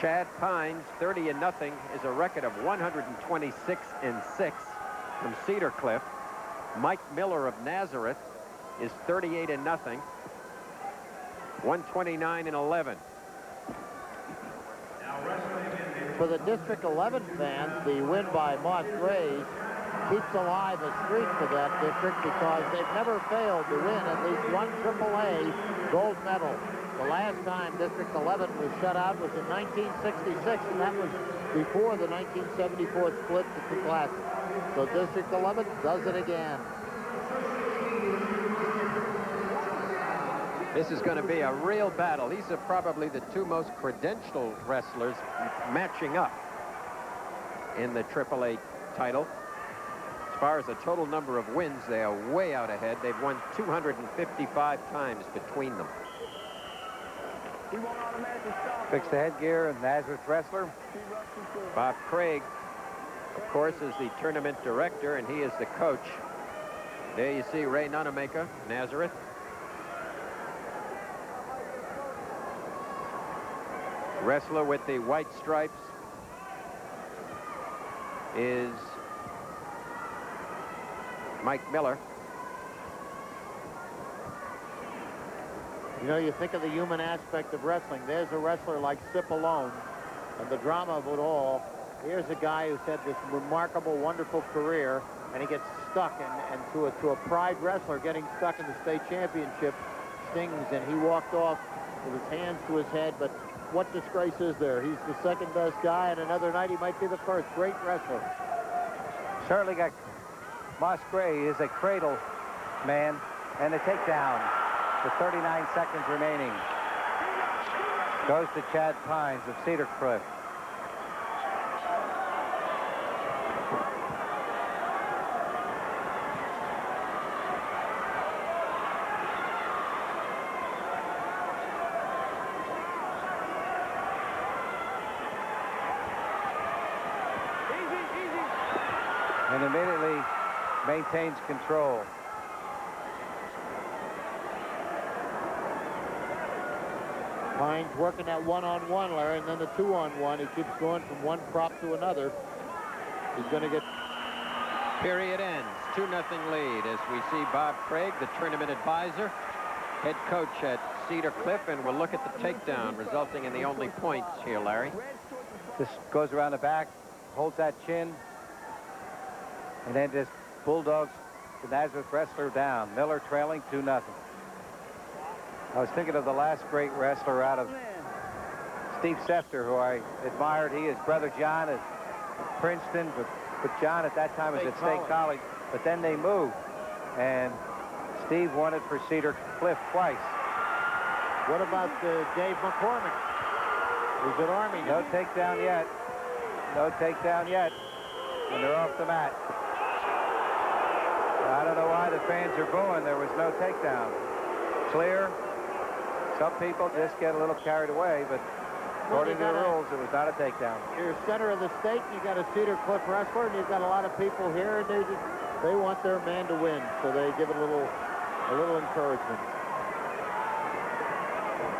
Chad Pines, 30-0, is a record of 126-6 from Cedar Cliff. Mike Miller of Nazareth is 38-0, 129-11. For the District 11 fans, the win by Moss Grays keeps alive a streak for that district because they've never failed to win at least one AAA gold medal. The last time District 11 was shut out was in 1966, and that was before the 1974 split to two classes. So District 11 does it again. This is going to be a real battle. These are probably the two most credentialed wrestlers matching up in the AAA title. As far as the total number of wins, they are way out ahead. They've won 255 times between them. Fix the headgear and Nazareth wrestler. Bob Craig, of course, is the tournament director, and he is the coach. There you see Ray Nunamaker, Nazareth. Wrestler with the white stripes is Mike Miller. You know, you think of the human aspect of wrestling. There's a wrestler like Sip Alone, and the drama of it all. Here's a guy who's had this remarkable, wonderful career, and he gets stuck, and to a pride wrestler, getting stuck in the state championship stings, and he walked off with his hands to his head, but what disgrace is there? He's the second best guy, and another night he might be the first. Great wrestler. Certainly got Moss Gray is a cradle man, and a takedown with 39 seconds remaining. Goes to Chad Pines of Cedar Cliff. And immediately maintains control. Pines working that one-on-one, Larry, and then the two-on-one. He keeps going from one prop to another. He's going to get... Period ends. 2-0 lead as we see Bob Craig, the tournament advisor, head coach at Cedar Cliff, and we'll look at the takedown resulting in the only points here, Larry. This goes around the back, holds that chin, and then just bulldogs the Nazareth wrestler down. Miller trailing 2-0. I was thinking of the last great wrestler out of Steve Sefter, who I admired. He, his brother John, at Princeton, but John at that time was at State College. But then they moved, and Steve won it for Cedar Cliff twice. What about Dave McCormick? Who's at Army? No takedown yet. No takedown yet. And they're off the mat. I don't know why the fans are booing. There was no takedown. Clear. Some people just get a little carried away, but according to the rules, it was not a takedown. You're center of the state, and you got a Cedar Cliff wrestler, and you've got a lot of people here, and they want their man to win, so they give it a little encouragement.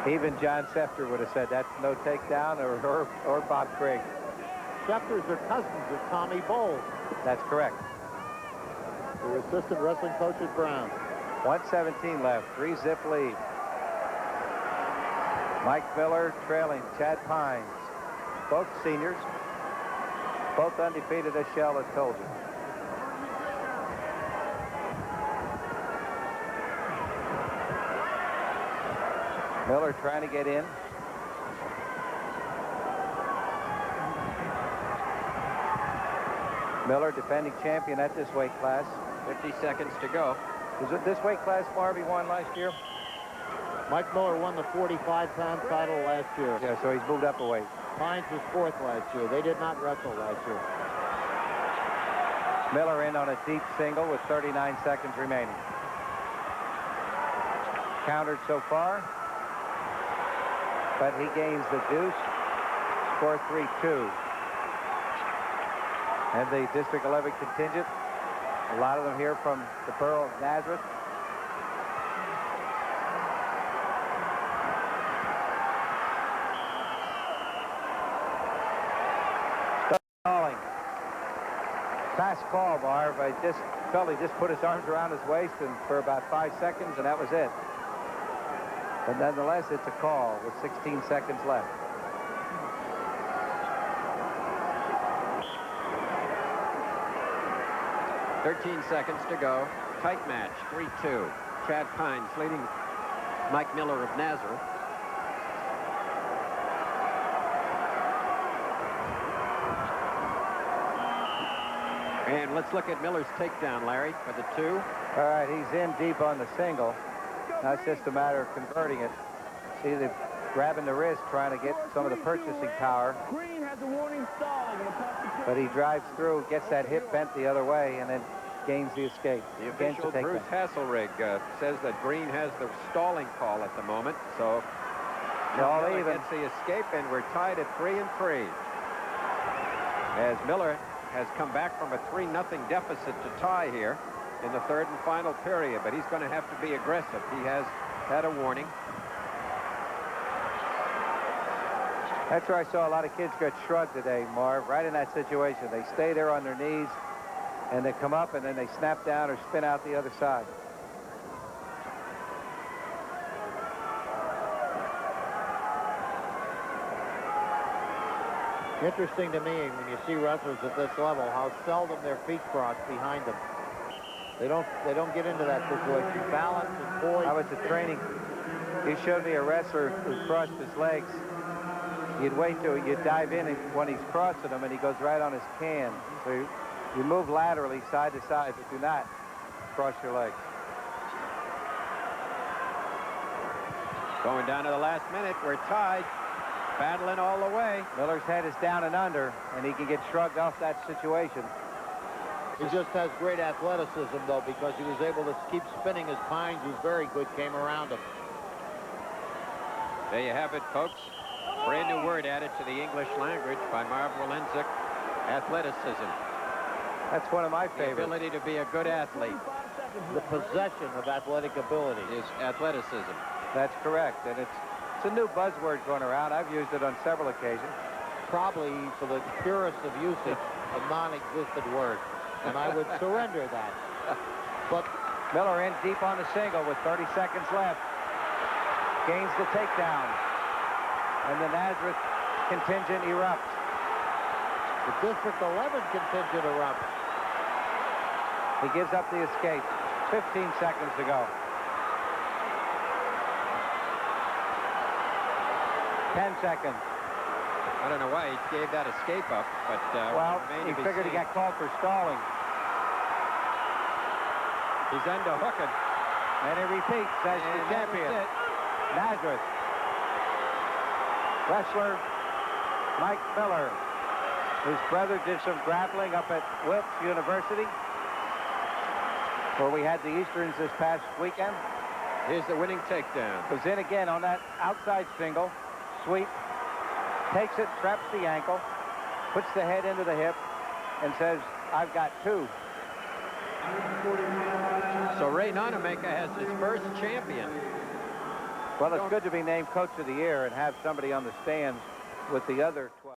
Even John Sefter would have said that's no takedown, or Bob Craig. Sefter's are cousins of Tommy Bowles. That's correct. The assistant wrestling coach at Brown. 1:17 left, 3-zip lead. Mike Miller trailing Chad Pines. Both seniors, both undefeated, as Shell has told you. Miller trying to get in. Miller, defending champion at this weight class. 50 seconds to go. Was it this weight class Marvy won last year? Mike Miller won the 45-pound title last year. Yeah, so he's moved up a weight. Pines was fourth last year. They did not wrestle last year. Miller in on a deep single with 39 seconds remaining. Countered so far, but he gains the deuce. Score 3-2. And the District 11 contingent, a lot of them here from the borough of Nazareth. fast call, Marv. I just felt he just put his arms around his waist and for about 5 seconds, and that was it. But nonetheless, it's a call with 16 seconds left. "13 seconds to go. Tight match, 3-2. Chad Pines leading Mike Miller of Nazareth. And let's look at Miller's takedown, Larry, for the 2. All right, he's in deep on the single. Now it's just a matter of converting it. See, they're grabbing the wrist, trying to get some of the purchasing power. Green has a warning stalling. But he drives through, gets that hip bent the other way, and then gains the escape. The official, Bruce Hasselrig, says that Green has the stalling call at the moment. So all Miller even. gets the escape, and we're tied at 3-3. As Miller has come back from a 3-0 deficit to tie here in the 3rd and final period, but he's going to have to be aggressive. He has had a warning. That's where I saw a lot of kids get shrugged today, Marv, right in that situation. They stay there on their knees, and they come up, and then they snap down or spin out the other side. Interesting to me when you see wrestlers at this level how seldom their feet cross behind them. They don't get into that situation. Balance and poise. I was at training. He showed me a wrestler who crossed his legs. You'd wait till you'd dive in and when he's crossing them, and he goes right on his can. So you move laterally side to side, but do not cross your legs. Going down to the last minute, we're tied. Battling all the way. Miller's head is down and under, and he can get shrugged off that situation. He just has great athleticism, though, because he was able to keep spinning as Pines, who's very good, came around him. There you have it, folks. Brand new word added to the English language by Marv Walenzik. Athleticism. That's one of my The favorites. ability to be a good athlete. The possession of athletic ability. Is athleticism. That's correct, and it's a new buzzword going around. I've used it on several occasions. Probably, for the purest of usage, a non-existent word. And I would surrender that. But Miller in deep on the single with 30 seconds left. Gains the takedown. And the Nazareth contingent erupts. the District 11 contingent erupts. He gives up the escape. 15 seconds to go. 10 seconds. I don't know why he gave that escape up, but Well, he figured he got called for stalling. He's underhooking. And he repeats as the champion. Nazareth. Wrestler Mike Miller, whose brother did some grappling up at Wilkes University, where we had the Easterns this past weekend. Here's the winning takedown. Goes in again on that outside single. Sweep. Takes it, traps the ankle, puts the head into the hip, and says, I've got two. So Ray Nonamaker has his first champion. Well, it's good to be named Coach of the Year and have somebody on the stands with the other 12.